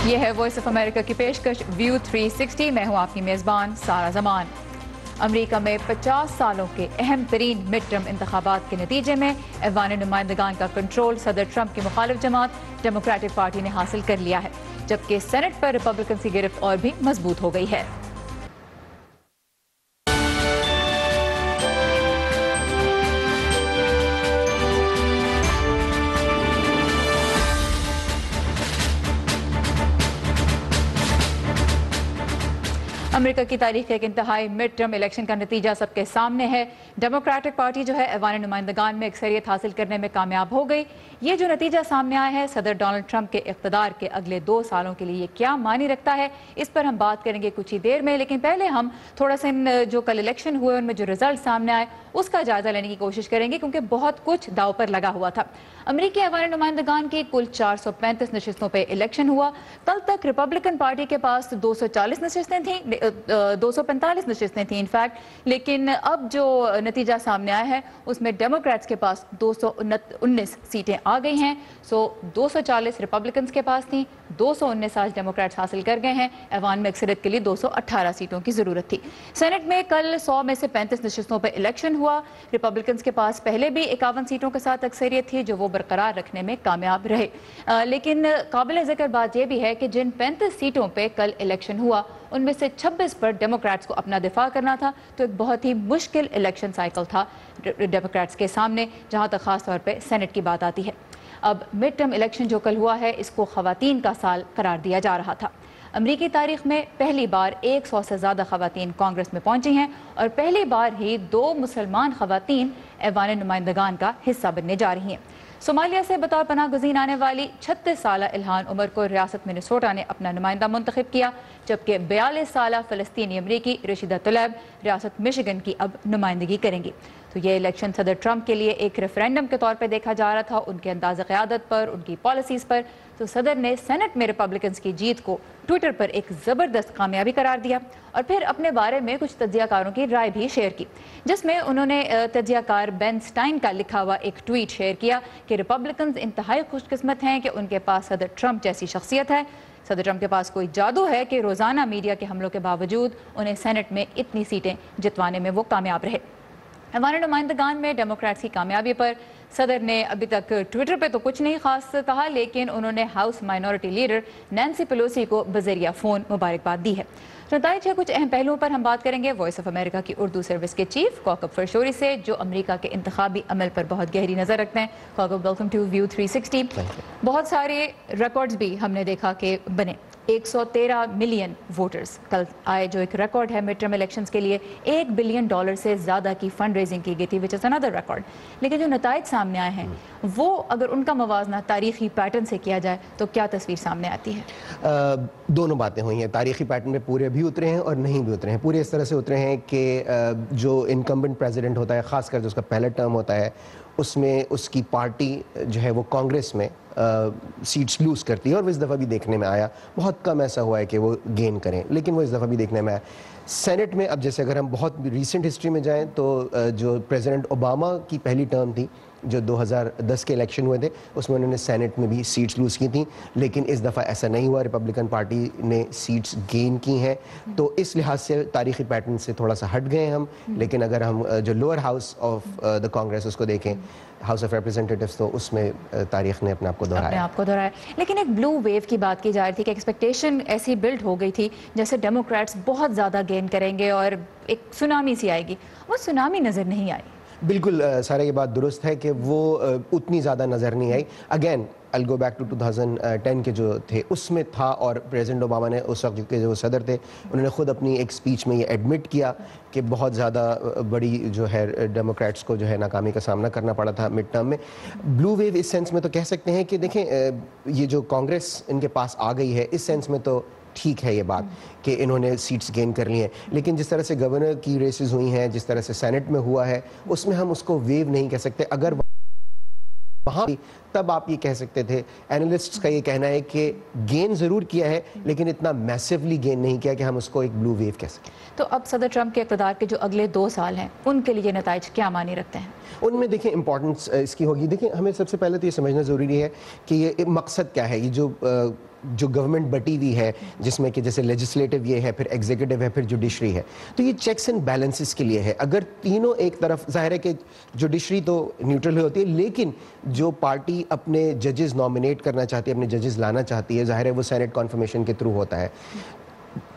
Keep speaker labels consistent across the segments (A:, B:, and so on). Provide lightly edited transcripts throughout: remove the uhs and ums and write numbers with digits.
A: یہ ہے voice of America کی پیشکش ویو 360. میں ہوں آپ کی میزبان سارا زمان. امریکہ میں 50 سالوں کے اہم ترین مڈ ٹرم انتخابات کے نتیجے میں ایوان نمائندگان کا کنٹرول صدر ٹرمپ کی مخالف جماعت ڈیموکریٹک پارٹی نے حاصل کر لیا ہے، جبکہ سینٹ پر ریپبلکنز کی گرفت اور بھی مضبوط ہو گئی ہے. امریکہ کی تاریخ کے ایک انتہائی مڈ ٹرم الیکشن کا نتیجہ سب کے سامنے ہے. ڈیموکریٹک پارٹی جو ہے ایوان نمائندگان میں اکثریت حاصل کرنے میں کامیاب ہو گئی. یہ جو نتیجہ سامنے آیا ہے صدر ڈونلڈ ٹرمپ کے اقتدار کے اگلے 2 سالوں کے لیے کیا معنی رکھتا ہے، اس پر ہم بات کریں گے کچھ ہی دیر میں. لیکن پہلے ہم تھوڑا سا جو کل الیکشن ہوئے ان میں جو رزلٹ سامنے آئے اس کا جائزہ لینے کی کوشش کریں گے، کیونکہ بہت کچھ داؤ پر لگا ہوا تھا. امریکی ایوان نمائندگان کی کل 435 نشستوں پہ الیکشن ہوا. کل تک ریپبلکن پارٹی کے پاس 240 نشستیں تھیں، 245 نشستیں تھیں انفیکٹ، لیکن اب جو نتیجہ سامنے آیا ہے اس میں ڈیموکریٹس کے پاس 219 سیٹیں آ گئی ہیں. 240 ریپبلکنز کے پاس تھیں، 219 آج ڈیموکریٹس حاصل کر گئے ہیں. ایوان میں اکثریت کے لیے 218 سیٹوں کی ضرورت تھی. سینٹ میں کل 100 میں سے 35 نشستوں پہ الیکشن ہوا. ریپبلکنز کے پاس پہلے بھی 51 سیٹوں کے ساتھ اکثریت تھی جو وہ برقرار رکھنے میں کامیاب رہے. لیکن قابل ذکر بات یہ بھی ہے کہ جن 35 سیٹوں پہ کل الیکشن ہوا ان میں سے 26 پر ڈیموکریٹس کو اپنا دفاع کرنا تھا. تو ایک بہت ہی مشکل الیکشن سائیکل تھا ڈیموکریٹس کے سامنے، جہاں تک خاص طور پہ سینٹ کی بات آتی ہے. اب مڈ ٹرم الیکشن جو کل ہوا ہے اس کو خواتین کا سال قرار دیا جا رہا تھا. امریکی تاریخ میں پہلی بار 100 سے زیادہ خواتین کانگریس میں پہنچی ہیں اور پہلی بار ہی 2 مسلمان خواتین ایوان نمائندگان کا حصہ بننے جا رہی ہیں. صومالیہ سے بطور پناہ گزین آنے والی 36 سالہ الہان عمر کو ریاست منیسوٹا نے اپنا نمائندہ منتخب کیا، جبکہ 42 سالہ فلسطینی امریکی رشیدہ طلیب ریاست مشیگن کی اب نمائندگی کریں گی. تو یہ الیکشن صدر ٹرمپ کے لیے ایک ریفرینڈم کے طور پہ دیکھا جا رہا تھا، ان کے انداز قیادت پر، ان کی پالیسیز پر. تو صدر نے سینٹ میں ریپبلکنز کی جیت کو ٹویٹر پر ایک زبردست کامیابی قرار دیا اور پھر اپنے بارے میں کچھ تجزیہ کاروں کی رائے بھی شیئر کی، جس میں انہوں نے تجزیہ کار بین سٹائن کا لکھا ہوا ایک ٹویٹ شیئر کیا کہ ریپبلکنز انتہائی خوش قسمت ہیں کہ ان کے پاس صدر ٹرمپ جیسی شخصیت ہے. صدر ٹرمپ کے پاس کوئی جادو ہے کہ روزانہ میڈیا کے حملوں کے باوجود انہیں سینٹ میں اتنی سیٹیں جتوانے میں وہ کامیاب رہے. ایوان نمائندگان میں ڈیموکریٹس کی کامیابی پر صدر نے ابھی تک ٹویٹر پہ تو کچھ نہیں خاص کہا، لیکن انہوں نے house minority leader Nancy Pelosi کو بذریعہ فون مبارکباد دی ہے. نتائج کے کچھ اہم پہلوؤں پر ہم بات کریں گے وائس آف امریکہ کی اردو سروس کے چیف کوکب فرشوری سے، جو امریکہ کے انتخابی عمل پر بہت گہری نظر رکھتے ہیں. کوکب ویلکم ٹو ویو 360. بہت سارے ریکارڈز بھی ہم نے دیکھا کہ بنے. 113 ملین ووٹرز کل آئے، جو ایک ریکارڈ ہے مڈ ٹرم الیکشنز کے لیے. $1 بلین سے زیادہ کی فنڈ ریزنگ کی گئی تھی، وچ از اندر ریکارڈ. لیکن جو نتائج سامنے آئے ہیں وہ اگر ان کا موازنہ تاریخی پیٹرن سے کیا جائے تو کیا تصویر سامنے آتی ہے؟
B: دونوں باتیں ہوئی ہیں. تاریخی پیٹرن میں پورے بھی اترے ہیں اور نہیں بھی اترے ہیں. پورے اس طرح سے اترے ہیں کہ جو انکمبنٹ پریزیڈنٹ ہوتا ہے، خاص کر جو اس کا پہلا ٹرم ہوتا ہے، اس میں اس کی پارٹی جو ہے وہ کانگریس میں سیٹس لوز کرتی ہے، اور وہ اس دفعہ بھی دیکھنے میں آیا. بہت کم ایسا ہوا ہے کہ وہ گین کریں، لیکن وہ اس دفعہ بھی دیکھنے میں آیا. سینٹ میں اب جیسے اگر ہم بہت ریسنٹ ہسٹری میں جائیں تو جو پریزیڈنٹ اوباما کی پہلی ٹرم تھی جو 2010 کے الیکشن ہوئے تھے، اس میں انہوں نے سینٹ میں بھی سیٹس لوز کی تھیں، لیکن اس دفعہ ایسا نہیں ہوا. ریپبلکن پارٹی نے سیٹس گین کی ہیں. تو اس لحاظ سے تاریخی پیٹرن سے تھوڑا سا ہٹ گئے ہیں ہم. لیکن اگر ہم جو lower house of the Congress اس کو دیکھیں، ہاؤس آف ریپرزینٹیٹیوز، تو اس میں تاریخ نے اپنے آپ کو دہرایا.
A: لیکن ایک بلو ویو کی بات کی جا رہی تھی کہ ایکسپیکٹیشن ایسی بلڈ ہو گئی تھی جیسے ڈیموکریٹس بہت زیادہ گین کریں گے اور ایک سونامی سی آئے گی. وہ سونامی نظر نہیں آئی.
B: بالکل سارا یہ بات درست ہے کہ وہ اتنی زیادہ نظر نہیں آئی. Again I'll go back to 2010 کے جو تھے اس میں تھا، اور پریزیڈنٹ اوباما نے اس وقت کے جو صدر تھے انہوں نے خود اپنی ایک سپیچ میں یہ ایڈمٹ کیا کہ بہت زیادہ بڑی جو ہے ڈیموکریٹس کو جو ہے ناکامی کا سامنا کرنا پڑا تھا مڈ ٹرم میں. بلو ویو اس سینس میں تو کہہ سکتے ہیں کہ دیکھیں یہ جو کانگریس ان کے پاس آ گئی ہے، اس سینس میں تو ٹھیک ہے یہ بات کہ انہوں نے سیٹس گین کر لی ہیں. لیکن جس طرح سے گورنر کی ریسز ہوئی ہیں، جس طرح سے سینٹ میں ہوا ہے، اس میں ہم اس کو ویو نہیں کہہ سکتے. اگر وہاں تب آپ یہ کہہ سکتے تھے. اینالسٹس کا یہ کہنا ہے کہ گین ضرور کیا ہے لیکن اتنا میسیولی گین نہیں کیا کہ ہم اس کو ایک بلو ویو کہہ سکیں.
A: تو اب صدر ٹرمپ کے اقتدار کے جو اگلے 2 سال ہیں ان کے لیے نتائج کیا معنی رکھتے ہیں؟
B: ان میں دیکھیں امپورٹنس اس کی ہوگی. دیکھیں ہمیں سب سے پہلے تو یہ سمجھنا ضروری ہے کہ یہ مقصد کیا ہے. یہ جو جو گورنمنٹ بٹی ہوئی ہے جس میں کہ جیسے لیجسلیٹو یہ ہے، پھر ایگزیکٹو ہے، پھر جوڈیشری ہے، تو یہ چیکس اینڈ بیلنسز کے لیے ہے. اگر تینوں ایک طرف، ظاہر ہے کہ جوڈیشری تو نیوٹرل ہوتی ہے، لیکن جو پارٹی اپنے ججز نامنیٹ کرنا چاہتی ہے، اپنے ججز لانا چاہتی ہے، ظاہر ہے وہ سینٹ کانفرمیشن کے تھرو ہوتا ہے.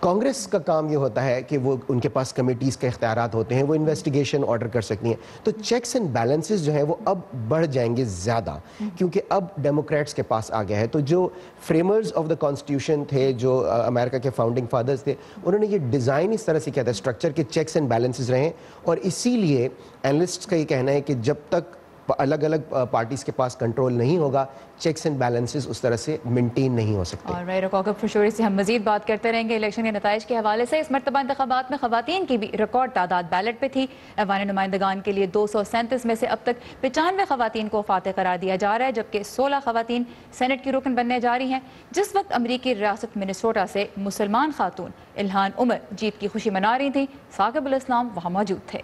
B: کانگریس کا کام یہ ہوتا ہے کہ وہ ان کے پاس کمیٹیز کے اختیارات ہوتے ہیں، وہ انویسٹیگیشن آرڈر کر سکتی ہیں. تو چیکس اینڈ بیلنسز جو ہیں وہ اب بڑھ جائیں گے زیادہ، کیونکہ اب ڈیموکریٹس کے پاس آ گیا ہے. تو جو فریمرز آف دا کانسٹیٹیوشن تھے، جو امریکہ کے فاؤنڈنگ فادرز تھے، انہوں نے یہ ڈیزائن اس طرح سے کیا تھا اسٹرکچر کے چیکس اینڈ بیلنسز رہیں. اور اسی لیے اینالسٹس کا یہ کہنا ہے کہ جب تک الگ الگ پارٹیز کے پاس کنٹرول نہیں ہوگا، چیکس اینڈ بیلنسز اس طرح سے مینٹین نہیں ہو سکتے.
A: اور رکاکب فشوری سے ہم مزید بات کرتے رہیں گے الیکشن کے نتائج کے حوالے سے. اس مرتبہ انتخابات میں خواتین کی بھی ریکارڈ تعداد بیلٹ پہ تھی. ایوان نمائندگان کے لیے 237 میں سے اب تک 95 خواتین کو فاتح قرار دیا جا رہا ہے، جبکہ 16 خواتین سینٹ کی رکن بننے جا رہی ہیں. جس وقت امریکی ریاست منیسوٹا سے مسلمان خاتون الہان عمر جیت کی خوشی منا رہی تھیں، ثاقب الاسلام وہاں موجود تھے.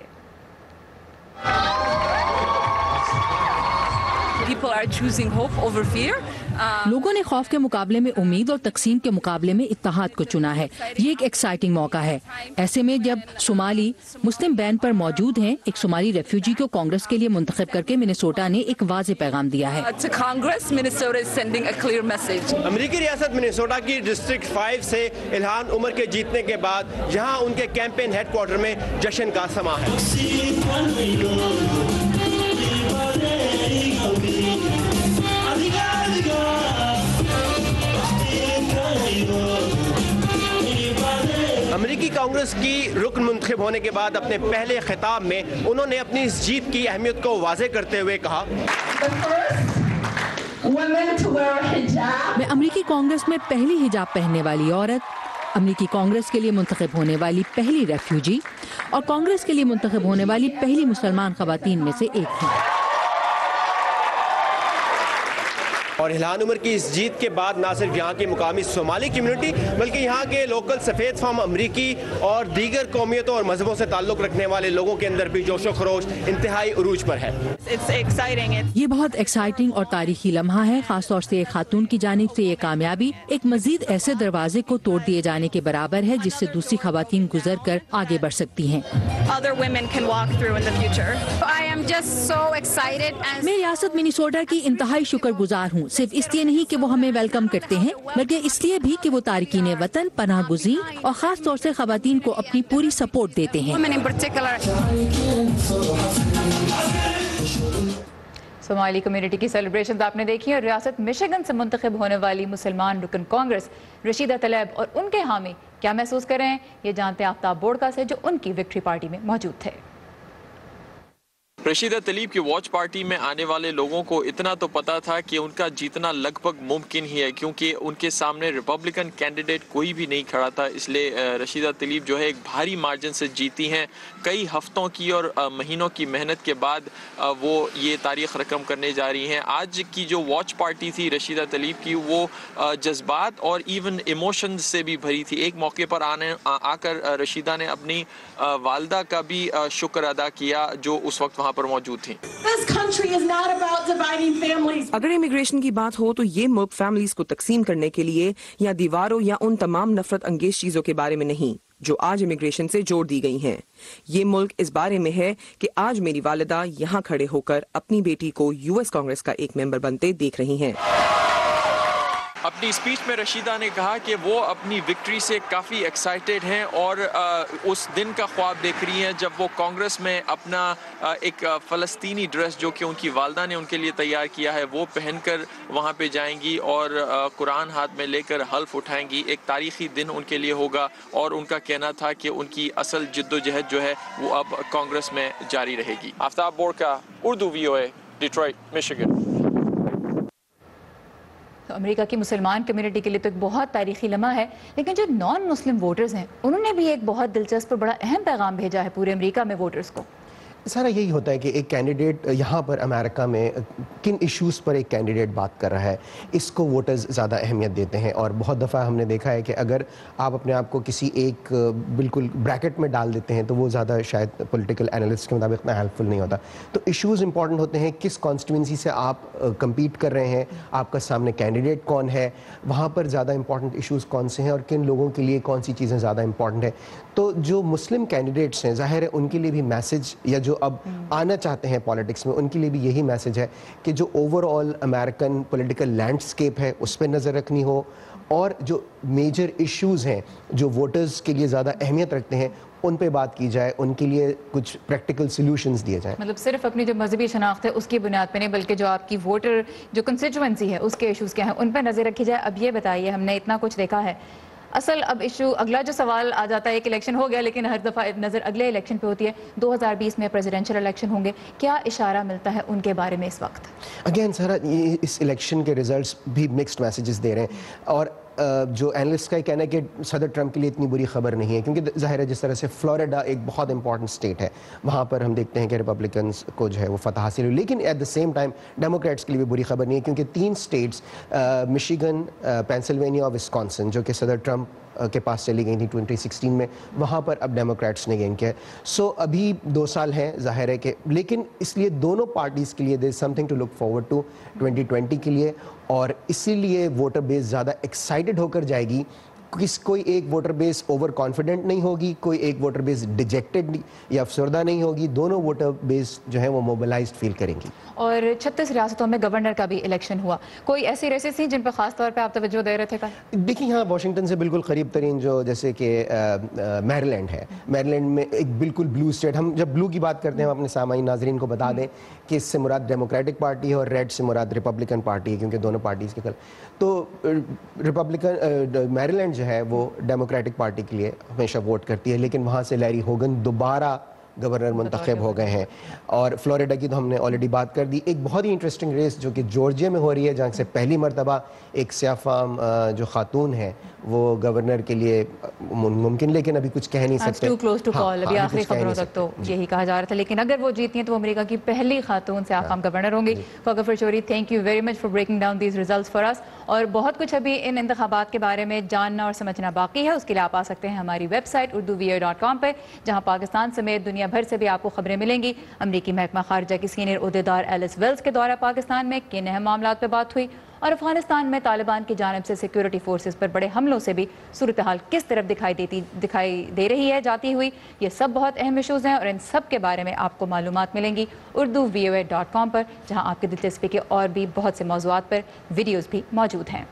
C: لوگوں نے خوف کے مقابلے میں امید اور تقسیم کے مقابلے میں اتحاد کو چنا ہے. یہ ایک ایکسائٹنگ موقع ہے. ایسے میں جب صومالی مسلم بین پر موجود ہیں، ایک صومالی ریفیوجی کو کانگریس کے لیے منتخب کر کے منیسوٹا نے ایک واضح پیغام دیا ہے.
D: امریکی ریاست منیسوٹا کی ڈسٹرکٹ 5 سے الہان عمر کے جیتنے کے بعد یہاں ان کے کیمپین ہیڈ کوارٹر میں جشن کا سماں ہے. امریکی کانگریس کی رکن منتخب ہونے کے بعد اپنے پہلے خطاب میں انہوں نے اپنی اس جیت کی اہمیت کو واضح کرتے ہوئے کہا،
C: میں امریکی کانگریس میں پہلی حجاب پہننے والی عورت، امریکی کانگریس کے لیے منتخب ہونے والی پہلی ریفیوجی اور کانگریس کے لیے منتخب ہونے والی پہلی مسلمان خواتین میں سے ایک ہوں.
D: اور الہان عمر کی اس جیت کے بعد نہ صرف یہاں کی مقامی صومالی کمیونٹی بلکہ یہاں کے لوکل سفید فام امریکی اور دیگر قومیتوں اور مذہبوں سے تعلق رکھنے والے لوگوں کے اندر بھی جوش و خروش انتہائی عروج پر ہے.
C: یہ بہت ایکسائٹنگ اور تاریخی لمحہ ہے، خاص طور سے ایک خاتون کی جانب سے. یہ کامیابی ایک مزید ایسے دروازے کو توڑ دیے جانے کے برابر ہے جس سے دوسری خواتین گزر کر آگے بڑھ سکتی ہیں. میں ریاست منیسوٹا کی انتہائی شکر گزار ہوں، صرف اس لیے نہیں کہ وہ ہمیں ویلکم کرتے ہیں بلکہ اس لیے بھی کہ وہ تارکین وطن، پناہ گزین اور خاص طور سے خواتین کو اپنی پوری سپورٹ دیتے ہیں.
A: صومالی کمیونٹی کی سیلیبریشنز آپ نے دیکھی اور ریاست مشیگن سے منتخب ہونے والی مسلمان رکن کانگریس رشیدہ طلیب اور ان کے حامی کیا محسوس کر رہے ہیں، یہ جانتے ہیں آفتاب بوڑکا سے جو ان کی وکٹری پارٹی میں موجود تھے.
E: رشیدہ طلیب کی واچ پارٹی میں آنے والے لوگوں کو اتنا تو پتا تھا کہ ان کا جیتنا لگ بھگ ممکن ہی ہے، کیونکہ ان کے سامنے ریپبلکن کینڈیڈیٹ کوئی بھی نہیں کھڑا تھا. اس لیے رشیدہ طلیب جو ہے ایک بھاری مارجن سے جیتی ہیں. کئی ہفتوں کی اور مہینوں کی محنت کے بعد وہ یہ تاریخ رقم کرنے جا رہی ہیں. آج کی جو واچ پارٹی تھی رشیدہ طلیب کی، وہ جذبات اور ایون ایموشنز سے بھی بھری تھی. ایک موقع پر آ کر رشیدہ نے اپنی والدہ کا بھی شکر ادا کیا جو اس وقت وہاں پر موجود تھیں.
F: اگر امیگریشن کی بات ہو تو یہ ملک فیملیز کو تقسیم کرنے کے لیے یا دیواروں یا ان تمام نفرت انگیز چیزوں کے بارے میں نہیں جو آج امیگریشن سے جوڑ دی گئی ہیں. یہ ملک اس بارے میں ہے کہ آج میری والدہ یہاں کھڑے ہو کر اپنی بیٹی کو US کانگریس کا ایک ممبر بنتے دیکھ رہی ہیں.
E: اپنی اسپیچ میں رشیدہ نے کہا کہ وہ اپنی وکٹری سے کافی ایکسائٹیڈ ہیں اور اس دن کا خواب دیکھ رہی ہیں جب وہ کانگریس میں اپنا ایک فلسطینی ڈریس جو کہ ان کی والدہ نے ان کے لیے تیار کیا ہے وہ پہن کر وہاں پہ جائیں گی اور قرآن ہاتھ میں لے کر حلف اٹھائیں گی. ایک تاریخی دن ان کے لیے ہوگا اور ان کا کہنا تھا کہ ان کی اصل جد و جہد جو ہے وہ اب کانگریس میں جاری رہے گی. آفتاب بورکا، اردو VOA، ڈیٹرائٹ، میشیگن.
A: تو امریکہ کی مسلمان کمیونٹی کے لیے تو ایک بہت تاریخی لمحہ ہے، لیکن جو نان مسلم ووٹرز ہیں انہوں نے بھی ایک بہت دلچسپ اور بڑا اہم پیغام بھیجا ہے پورے امریکہ میں ووٹرز کو.
B: سارا یہی ہوتا ہے کہ ایک کینڈیڈیٹ یہاں پر امریکہ میں کن ایشوز پر ایک کینڈیڈیٹ بات کر رہا ہے اس کو ووٹرز زیادہ اہمیت دیتے ہیں، اور بہت دفعہ ہم نے دیکھا ہے کہ اگر آپ اپنے آپ کو کسی ایک بالکل بریکٹ میں ڈال دیتے ہیں تو وہ زیادہ شاید پولیٹیکل انالسٹ کے مطابق اتنا ہیلپ فل نہیں ہوتا. تو ایشوز امپورٹنٹ ہوتے ہیں، کس کانسٹیٹوئنسی سے آپ کمپیٹ کر رہے ہیں، آپ کا سامنے کینڈیڈیٹ کون ہے، وہاں پر زیادہ امپورٹنٹ ایشوز کون سے ہیں اور کن لوگوں کے لیے کون سی چیزیں زیادہ امپورٹنٹ ہیں. تو جو مسلم کینڈیڈیٹس ہیں ظاہر ہے ان کے لیے بھی میسج، یا جو اب آنا چاہتے ہیں پالیٹکس میں ان کے لیے بھی یہی میسج ہے کہ جو over all American political landscape ہے اس پہ نظر رکھنی ہو، اور جو میجر ایشوز ہیں جو ووٹرز کے لیے زیادہ اہمیت رکھتے ہیں ان پہ بات کی جائے، ان کے لیے کچھ پریکٹیکل سولوشنز دیے جائیں.
A: مطلب صرف اپنی جو مذہبی شناخت ہے اس کی بنیاد پہ نہیں، بلکہ جو آپ کی ووٹر جو کنسٹیچوئنسی ہے اس کے ایشوز کیا ہیں ان پہ نظر رکھی جائے. اب یہ بتائیے، ہم نے اتنا کچھ دیکھا ہے، اصل اب ایشو اگلا جو سوال آ جاتا ہے، ایک الیکشن ہو گیا لیکن ہر دفعہ نظر اگلے الیکشن پہ ہوتی ہے. 2020 میں پریزیڈنشل الیکشن ہوں گے، کیا اشارہ ملتا ہے ان کے بارے میں اس وقت؟
B: اگین سارا اس الیکشن کے ریزلٹس بھی مکسڈ میسیجز دے رہے ہیں، اور جو اینالسٹ کا یہ کہنا ہے کہ صدر ٹرمپ کے لیے اتنی بری خبر نہیں ہے، کیونکہ ظاہر ہے جس طرح سے فلوریڈا ایک بہت امپورٹنٹ اسٹیٹ ہے، وہاں پر ہم دیکھتے ہیں کہ ریپبلکنس کو جو ہے وہ فتح حاصل ہوئی، لیکن at the same time Democrats کے لیے بھی بری خبر نہیں ہے، کیونکہ 3 اسٹیٹس مشیگن، پینسلوینیا اور وسکانسن جو کہ صدر ٹرمپ کے پاس چلی گئی تھی 2016 میں، وہاں پر اب ڈیموکریٹس نے گین کیا ہے. سو ابھی 2 سال ہیں ظاہر ہے کہ، لیکن اس لیے دونوں پارٹیز کے لیے there is something to look forward to 2020 کے لیے، اور اسی لیے ووٹر بیس زیادہ ایکسائٹڈ ہو کر جائے گی. کوئی ایک ووٹر بیس اوور کانفیڈنٹ نہیں ہوگی، کوئی ایک ووٹر بیس ڈیجیکٹڈ یا افسردہ نہیں ہوگی، دونوں ووٹر بیس جو ہیں وہ موبلائزڈ فیل کریں گی.
A: اور 36 ریاستوں میں گورنر کا بھی الیکشن ہوا، کوئی ایسی ریسز تھیں جن پہ خاص طور پہ آپ توجہ دے رہے تھے؟
B: دیکھیں یہاں واشنگٹن سے بالکل قریب ترین جو جیسے کہ میریلینڈ ہے، میریلینڈ میں ایک بالکل بلو اسٹیٹ، ہم جب بلو کی بات کرتے ہیں ہم اپنے سامعین ناظرین کو بتا دیں کہ اس سے مراد ڈیموکریٹک پارٹی ہے اور ریڈ سے مراد ریپبلکن پارٹی ہے، کیونکہ دونوں پارٹیز کے تو ریپبلکن میریلینڈ جو ہے وہ ڈیموکریٹک پارٹی کے لیے ہمیشہ ووٹ کرتی ہے، لیکن وہاں سے لیری ہوگن دوبارہ گورنر منتخب ہو گئے ہیں. اور فلوریڈا کی تو ہم نے آلریڈی بات کر دی. ایک بہت ہی انٹرسٹنگ ریس جو کہ جارجیا میں ہو رہی ہے، جہاں سے پہلی مرتبہ ایک سیاہ فام جو خاتون ہے وہ گورنر کے لیے ممکن، لیکن ابھی کچھ کہہ نہیں سکتے.
A: ابھی آخری خبروں تک تو یہی کہا جا رہا تھا، لیکن اگر وہ جیتی ہیں تو امریکہ کی پہلی خاتون سیاہ فام گورنر ہوں گی. کوکفر چوری، thank you very much for breaking down these results for us. اور بہت کچھ ابھی ان انتخابات کے بارے میں جاننا اور سمجھنا باقی ہے، اس کے لیے آپ آ سکتے ہیں ہماری ویب سائٹ urduva.com پہ، جہاں پاکستان سمیت دنیا بھر سے بھی آپ کو خبریں ملیں گی. امریکی محکمہ خارجہ کی سینئر عہدیدار ایلس ویلز کے دورہ پاکستان میں کن اہم معاملات پہ بات ہوئی، اور افغانستان میں طالبان کی جانب سے سیکیورٹی فورسز پر بڑے حملوں سے بھی صورتحال کس طرف دکھائی دے رہی ہے جاتی ہوئی. یہ سب بہت اہم ایشوز ہیں اور ان سب کے بارے میں آپ کو معلومات ملیں گی urduvoa.com پر، جہاں آپ کی دلچسپی کے اور بھی بہت سے موضوعات پر ویڈیوز بھی موجود ہیں.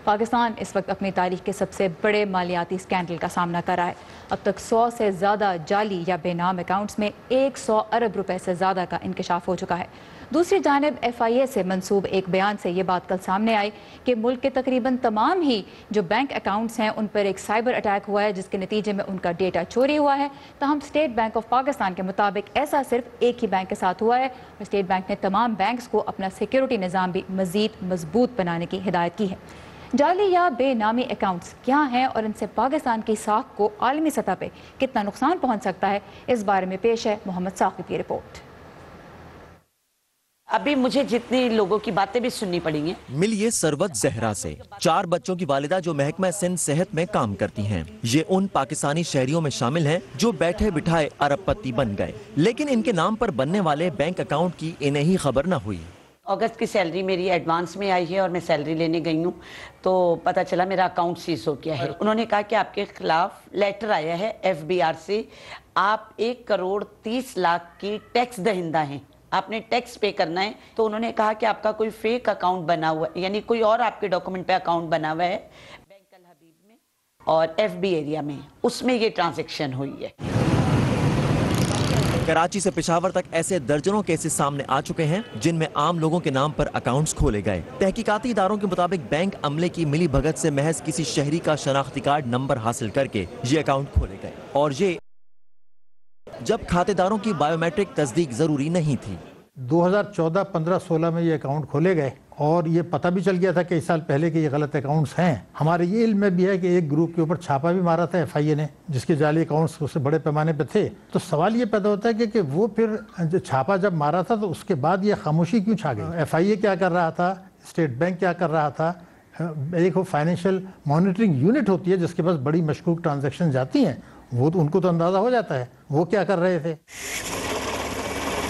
A: پاکستان اس وقت اپنی تاریخ کے سب سے بڑے مالیاتی سکینڈل کا سامنا کر رہا ہے. اب تک 100 سے زیادہ جعلی یا بے نام اکاؤنٹس میں 100 ارب روپے سے زیادہ کا انکشاف ہو چکا ہے. دوسری جانب FIA سے منسوب ایک بیان سے یہ بات کل سامنے آئی کہ ملک کے تقریباً تمام ہی جو بینک اکاؤنٹس ہیں ان پر ایک سائبر اٹیک ہوا ہے، جس کے نتیجے میں ان کا ڈیٹا چوری ہوا ہے. تاہم اسٹیٹ بینک آف پاکستان کے مطابق ایسا صرف ایک ہی بینک کے ساتھ ہوا ہے، اور اسٹیٹ بینک نے تمام بینکس کو اپنا سیکیورٹی نظام بھی مزید مضبوط بنانے کی ہدایت کی ہے. جعلی یا بے نامی اکاؤنٹس کیا ہیں اور ان سے پاکستان کی ساکھ کو عالمی سطح پہ کتنا نقصان پہنچ سکتا ہے، اس بارے میں پیش ہے محمد ثاقب کی رپورٹ.
G: ابھی مجھے جتنی لوگوں کی باتیں بھی سننی پڑیں گی.
H: ملیے سروت زہرا سے، 4 بچوں کی والدہ جو محکمہ سندھ صحت میں کام کرتی ہیں. یہ ان پاکستانی شہریوں میں شامل ہیں جو بیٹھے بٹھائے ارب پتی بن گئے، لیکن ان کے نام پر بننے والے بینک اکاؤنٹ کی انہیں ہی خبر نہ ہوئی.
G: اگست کی سیلری میری ایڈوانس میں آئی ہے اور میں سیلری لینے گئی ہوں تو پتہ چلا میرا اکاؤنٹ سیز ہو گیا ہے. انہوں نے کہا کہ آپ کے خلاف لیٹر آیا ہے FBR سے، آپ 1 کروڑ 30 لاکھ کی ٹیکس دہندہ ہیں، آپ نے ٹیکس پے کرنا ہے. تو انہوں نے کہا کہ آپ کا کوئی فیک اکاؤنٹ بنا ہوا ہے، یعنی کوئی اور آپ کے ڈاکومنٹ پہ اکاؤنٹ بنا ہوا ہے بینک الحبیب میں اور FB ایریا میں، اس میں یہ ٹرانزیکشن ہوئی ہے.
H: کراچی سے پشاور تک ایسے درجنوں کیسز سامنے آ چکے ہیں جن میں عام لوگوں کے نام پر اکاؤنٹس کھولے گئے. تحقیقاتی اداروں کے مطابق بینک عملے کی ملی بھگت سے محض کسی شہری کا شناختی کارڈ نمبر حاصل کر کے یہ اکاؤنٹ کھولے گئے، اور یہ جب کھاتے داروں کی بائیو میٹرک تصدیق ضروری نہیں تھی.
I: 2014 15 16 میں یہ اکاؤنٹ کھولے گئے اور یہ پتہ بھی چل گیا تھا کہ اس سال پہلے کے یہ غلط اکاؤنٹس ہیں. ہمارے یہ علم میں بھی ہے کہ ایک گروپ کے اوپر چھاپا بھی مارا تھا FIA نے جس کے جعلی اکاؤنٹس اس سے بڑے پیمانے پہ تھے. تو سوال یہ پیدا ہوتا ہے کہ وہ پھر چھاپا جب مارا تھا تو اس کے بعد یہ خاموشی کیوں چھا گئی؟ FIA کیا کر رہا تھا, اسٹیٹ بینک کیا کر رہا تھا, ایک فائنینشیل مانیٹرنگ یونٹ ہوتی ہے جس کے پاس بڑی مشکوک ٹرانزیکشن جاتی ہیں, وہ تو ان کو تو اندازہ ہو جاتا ہے وہ کیا کر رہے تھے.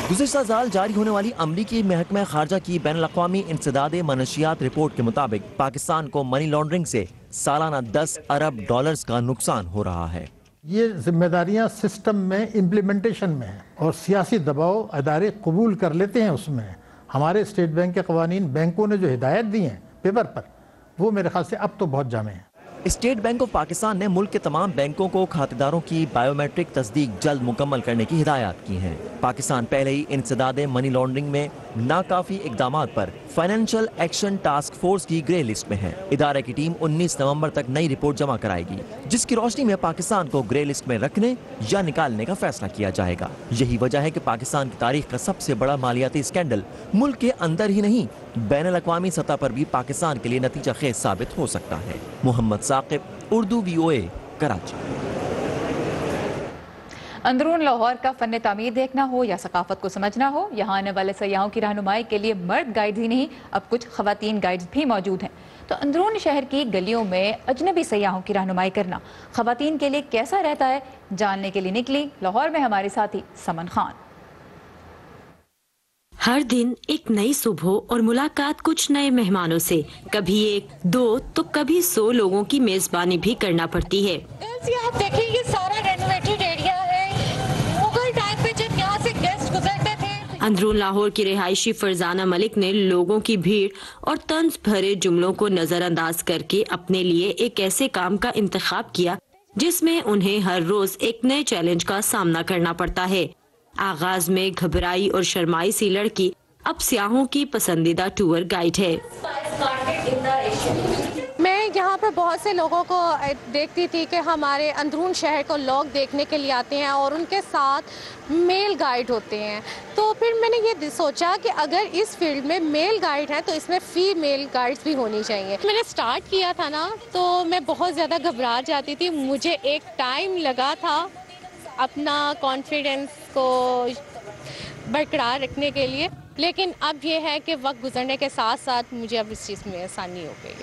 H: گزشتہ سال جاری ہونے والی امریکی محکمہ خارجہ کی بین الاقوامی انسداد منشیات رپورٹ کے مطابق پاکستان کو منی لانڈرنگ سے سالانہ $10 ارب کا نقصان ہو رہا ہے.
I: یہ ذمہ داریاں سسٹم میں امپلیمنٹیشن میں ہیں اور سیاسی دباؤ ادارے قبول کر لیتے ہیں. اس میں ہمارے اسٹیٹ بینک کے قوانین بینکوں نے جو ہدایت دی ہیں پیپر پر, وہ میرے خیال سے اب تو بہت جامع ہیں.
H: اسٹیٹ بینک آف پاکستان نے ملک کے تمام بینکوں کو کھاتہ داروں کی بائیو میٹرک تصدیق جلد مکمل کرنے کی ہدایات کی ہیں. پاکستان پہلے ہی انسداد منی لانڈرنگ میں ناکافی اقدامات پر فائنینشیل ایکشن ٹاسک فورس کی گرے لسٹ میں ہے. ادارے کی ٹیم 19 نومبر تک نئی رپورٹ جمع کرائے گی جس کی روشنی میں پاکستان کو گرے لسٹ میں رکھنے یا نکالنے کا فیصلہ کیا جائے گا. یہی وجہ ہے کہ پاکستان کی تاریخ کا سب سے بڑا مالیاتی اسکینڈل ملک کے اندر ہی نہیں بین الاقوامی سطح پر بھی پاکستان کے لیے نتیجہ خیز ثابت ہو سکتا ہے. محمد ثاقب, اردو VOA, کراچی.
A: اندرون لاہور کا فن تعمیر دیکھنا ہو یا ثقافت کو سمجھنا ہو, یہاں آنے والے سیاحوں کی رہنمائی کے لیے مرد گائیڈ ہی نہیں اب کچھ خواتین گائیڈز بھی موجود ہیں. تو اندرون شہر کی گلیوں میں اجنبی سیاحوں کی رہنمائی کرنا خواتین کے لیے کیسا رہتا ہے, جاننے کے لیے نکلی لاہور میں ہمارے ساتھی سمن خان.
J: ہر دن ایک نئی صبح اور ملاقات کچھ نئے مہمانوں سے, کبھی 1-2 تو کبھی 100 لوگوں کی میزبانی بھی کرنا پڑتی ہے.
K: آپ دیکھیں یہ سارا رینوویٹڈ ایریا ہے. مغل ٹائم پہ جب یہاں سے گیسٹ گزرتے تھے.
J: اندرون لاہور کی رہائشی فرزانہ ملک نے لوگوں کی بھیڑ اور طنز بھرے جملوں کو نظر انداز کر کے اپنے لیے ایک ایسے کام کا انتخاب کیا جس میں انہیں ہر روز ایک نئے چیلنج کا سامنا کرنا پڑتا ہے. آغاز میں گھبرائی اور شرمائی سی لڑکی اب سیاحوں کی پسندیدہ ٹور گائیڈ ہے.
K: میں یہاں پر بہت سے لوگوں کو دیکھتی تھی کہ ہمارے اندرون شہر کو لوگ دیکھنے کے لیے آتے ہیں اور ان کے ساتھ میل گائیڈ ہوتے ہیں. تو پھر میں نے یہ سوچا کہ اگر اس فیلڈ میں میل گائیڈ ہیں تو اس میں فیمیل گائیڈز بھی ہونی چاہیے. میں نے سٹارٹ کیا تھا نا تو میں بہت زیادہ گھبرا جاتی تھی. مجھے ایک ٹائم لگا تھا اپنا کانفیڈنس کو برقرار رکھنے کے لیے, لیکن اب یہ ہے کہ وقت گزرنے کے ساتھ ساتھ مجھے اب اس چیز میں آسانی ہو گئی.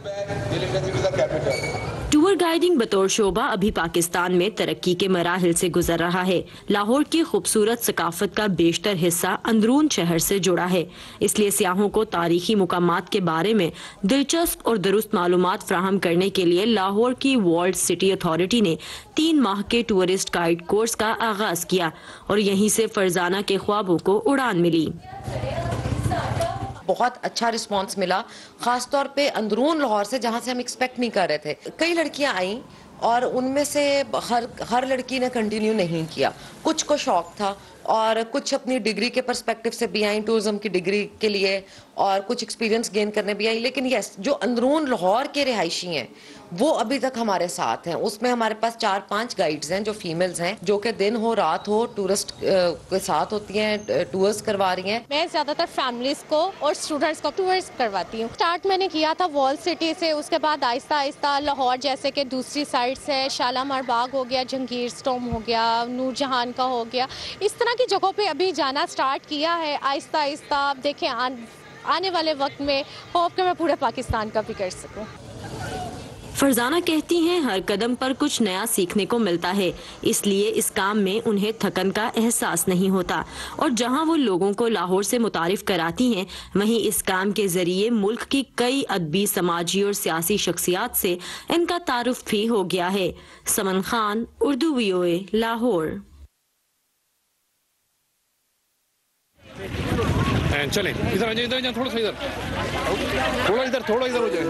J: ٹور گائیڈنگ بطور شعبہ ابھی پاکستان میں ترقی کے مراحل سے گزر رہا ہے. لاہور کی خوبصورت ثقافت کا بیشتر حصہ اندرون شہر سے جڑا ہے, اس لیے سیاحوں کو تاریخی مقامات کے بارے میں دلچسپ اور درست معلومات فراہم کرنے کے لیے لاہور کی ورلڈ سٹی اتھارٹی نے 3 ماہ کے ٹورسٹ گائیڈ کورس کا آغاز کیا اور یہیں سے فرزانہ کے خوابوں کو اڑان ملی.
L: بہت اچھا رسپانس ملا, خاص طور پہ اندرون لاہور سے جہاں سے ہم ایکسپیکٹ نہیں کر رہے تھے. کئی لڑکیاں آئیں اور ان میں سے ہر لڑکی نے کنٹینیو نہیں کیا. کچھ کو شوق تھا اور کچھ اپنی ڈگری کے پرسپیکٹو سے بھی آئیں, ٹورزم کی ڈگری کے لیے, اور کچھ ایکسپیرینس گین کرنے بھی آئی. لیکن یس, جو اندرون لاہور کے رہائشی ہیں وہ ابھی تک ہمارے ساتھ ہیں. اس میں ہمارے پاس 4-5 گائیڈز ہیں جو فیمیلز ہیں, جو کہ دن ہو رات ہو ٹورسٹ کے ساتھ ہوتی ہیں, ٹورز کروا رہی ہیں.
K: میں زیادہ تر فیملیز کو اور اسٹوڈنٹس کو ٹورز کرواتی ہوں. اسٹارٹ میں نے کیا تھا وال سٹی سے, اس کے بعد آہستہ آہستہ لاہور جیسے کہ دوسری سائڈ سے شالامار باغ ہو گیا, جہانگیر اسٹوم ہو گیا, نور جہان کا ہو گیا, اس طرح کی جگہوں پہ ابھی جانا سٹارٹ کیا ہے آہستہ آہستہ. آپ دیکھیں آنے والے وقت میں ہوپ کہ میں پورے پاکستان کا بھی کر سکوں.
J: فرزانہ کہتی ہیں ہر قدم پر کچھ نیا سیکھنے کو ملتا ہے, اس لیے اس کام میں انہیں تھکن کا احساس نہیں ہوتا. اور جہاں وہ لوگوں کو لاہور سے متعارف کراتی ہیں, وہیں اس کام کے ذریعے ملک کی کئی ادبی, سماجی اور سیاسی شخصیات سے ان کا تعارف بھی ہو گیا ہے. سمن خان, اردو VOA, لاہور.
M: چلیں ادھر ادھر تھوڑا سا ادھر تھوڑا ادھر ہو جائے.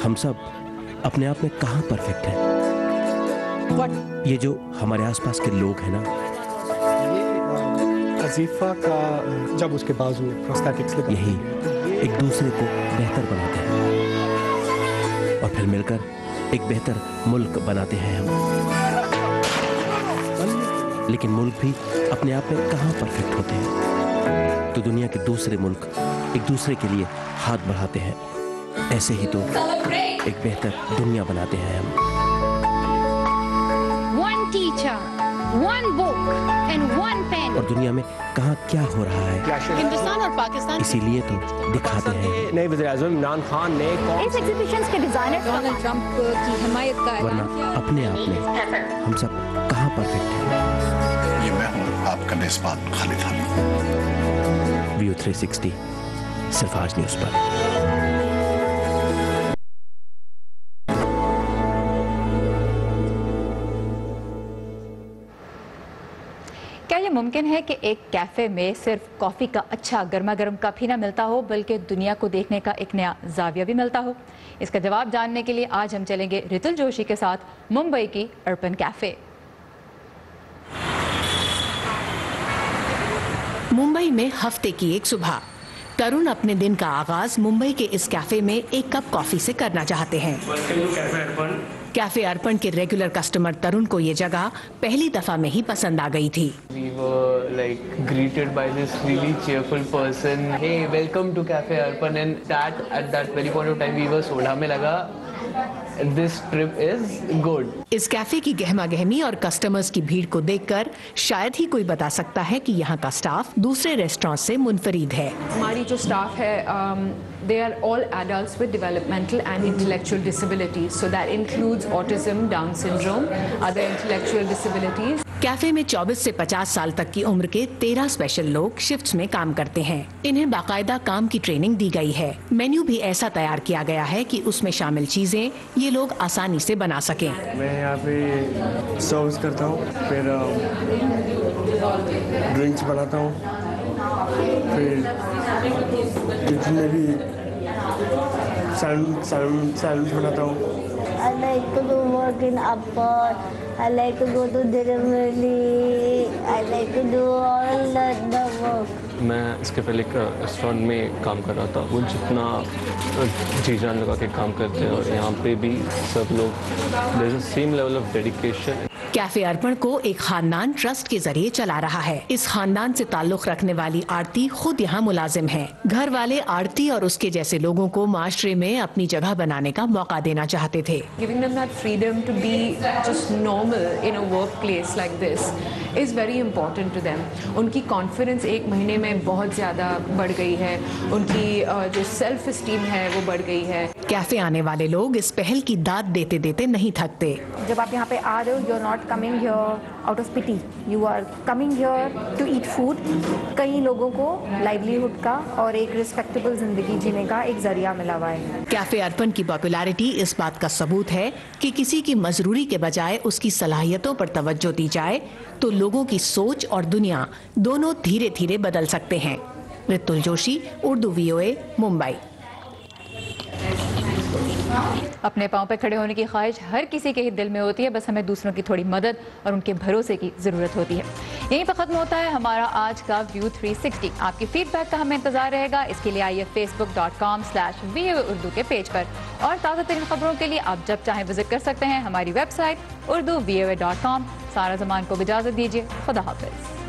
N: ہم سب اپنے آپ میں کہاں پرفیکٹ ہیں. یہ جو ہمارے آس پاس کے لوگ ہیں نا,
O: عزیفہ کا جب اس کے بازو پروستھیٹکس لگے,
N: یہی ایک دوسرے کو بہتر بناتے ہیں اور پھر مل کر ایک بہتر ملک بناتے ہیں ہم. لیکن ملک بھی اپنے آپ میں کہاں پرفیکٹ ہوتے ہیں. تو دنیا کے دوسرے ملک ایک دوسرے کے لیے ہاتھ بڑھاتے ہیں، ایسے ہی تو ایک بہتر دنیا بناتے ہیں ہم۔
P: One teacher, one book and one pen.
N: اور دنیا میں کہاں کیا ہو رہا ہے
P: ہندوستان اور پاکستان
N: اسی لیے تو دکھاتے ہیں۔
D: نئے وزیر اعظم عمران خان نے
P: اس ایگزیبیشنز کے ڈیزائنر ڈونلڈ ٹرمپ کی حمایت کا
N: ورنہ اپنے آپ میں ہم سب کہاں پرفیکٹ ہیں؟
Q: یہ میں ہوں آپ کا میزبان خالد حمید۔
N: ویو 360 صرف آج نیوز پر۔
A: کیا یہ ممکن ہے کہ ایک کیفے میں صرف کافی کا اچھا گرما گرم کافی نہ ملتا ہو بلکہ دنیا کو دیکھنے کا ایک نیا زاویہ بھی ملتا ہو؟ اس کا جواب جاننے کے لیے آج ہم چلیں گے رتل جوشی کے ساتھ ممبئی کی ارپن کیفے۔
R: ممبئی میں ہفتے کی ایک صبح، ترون اپنے دن کا آغاز ممبئی کے اس کیفے میں ایک کپ کافی سے کرنا چاہتے ہیں۔ کیفے ارپن کے ریگولر کسٹمر ترون کو یہ جگہ پہلی دفعہ میں ہی پسند آ گئی تھی۔
S: We were like greeted by this really cheerful person. Hey, welcome to Cafe Arpan, and at that very point of time we were sold. ہمیں لگا this trip is good.
R: اس کیفے کی گہما گہمی اور کسٹمرز کی بھیڑ کو دیکھ کر شاید ہی کوئی بتا سکتا ہے کہ یہاں کا سٹاف دوسرے ریسٹورانٹ سے منفرد ہے۔
T: ہماری جو سٹاف ہے they are all adults with developmental and intellectual disabilities, so that includes autism, Down syndrome, other intellectual disabilities.
R: Cafe میں 24 سے 50 سال تک کی عمر کے 13 اسپیشل لوگ شفٹس میں کام کرتے ہیں۔ انہیں باقاعدہ کام کی ٹریننگ دی گئی ہے۔ مینیو بھی ایسا تیار کیا گیا ہے کہ اس میں شامل چیزیں یہ لوگ آسانی سے بنا سکیں۔
U: میں یہاں پہ سروس کرتا ہوں، پھر ڈرنکس بناتا ہوں، پھر جتنے بھی سیلڈ بناتا ہوں۔
V: I like to do work in upper. I like to go to delivery. I like to do all the work.
W: میں اس کے پہلے ایک ریسٹورینٹ میں کام کر رہا تھا، وہ جتنا جی جان لگا کے کام کرتے ہیں اور یہاں پہ بھی سب لوگ there is a same level of dedication.
R: Cafe Irpin کو ایک خاندان ٹرسٹ کے ذریعے چلا رہا ہے۔ اس خاندان سے تعلق رکھنے والی آرتی خود یہاں ملازم ہے۔ گھر والے آرتی اور اس کے جیسے لوگوں کو معاشرے میں اپنی جگہ بنانے کا موقع دینا چاہتے تھے۔
T: Giving them that freedom to be just normal in a workplace like this is very important to them. ان کی کانفیڈنس ایک مہینے میں بہت زیادہ بڑھ گئی ہے، ان کی جو سیلف اسٹیم ہے وہ بڑھ گئی ہے۔
R: کیفے آنے والے لوگ اس پہل کی داد دیتے دیتے نہیں تھکتے۔
X: جب آپ یہاں پہ آ رہے ہو you are not coming here out of pity, you are coming here to eat food. کئی لوگوں کو لائیولیہڈ کا اور ایک ریسپیکٹیبل زندگی جینے کا ایک ذریعہ ملا ہوا ہے۔
R: کیفے ارپن کی پاپولیرٹی اس بات کا ثبوت ہے کہ کسی کی مزروری کے بجائے اس کی صلاحیتوں پر توجہ دی جائے تو لوگوں کی سوچ اور دنیا دونوں دھیرے دھیرے بدل سکتے ہیں۔ رتل جوشی، اردو VOA، ممبئی۔
A: اپنے پاؤں پہ کھڑے ہونے کی خواہش ہر کسی کے ہی دل میں ہوتی ہے، بس ہمیں دوسروں کی تھوڑی مدد اور ان کے بھروسے کی ضرورت ہوتی ہے۔ یہیں پہ ختم ہوتا ہے ہمارا آج کا ویو 360۔ آپ کی فیڈ بیک کا ہمیں انتظار رہے گا، اس کے لیے آئیے facebook.com/VOA اردو کے پیج پر، اور تازہ ترین خبروں کے لیے آپ جب چاہیں وزٹ کر سکتے ہیں ہماری ویب سائٹ urduvoa.com۔ سارا زمان کو اجازت دیجیے، خدا حافظ۔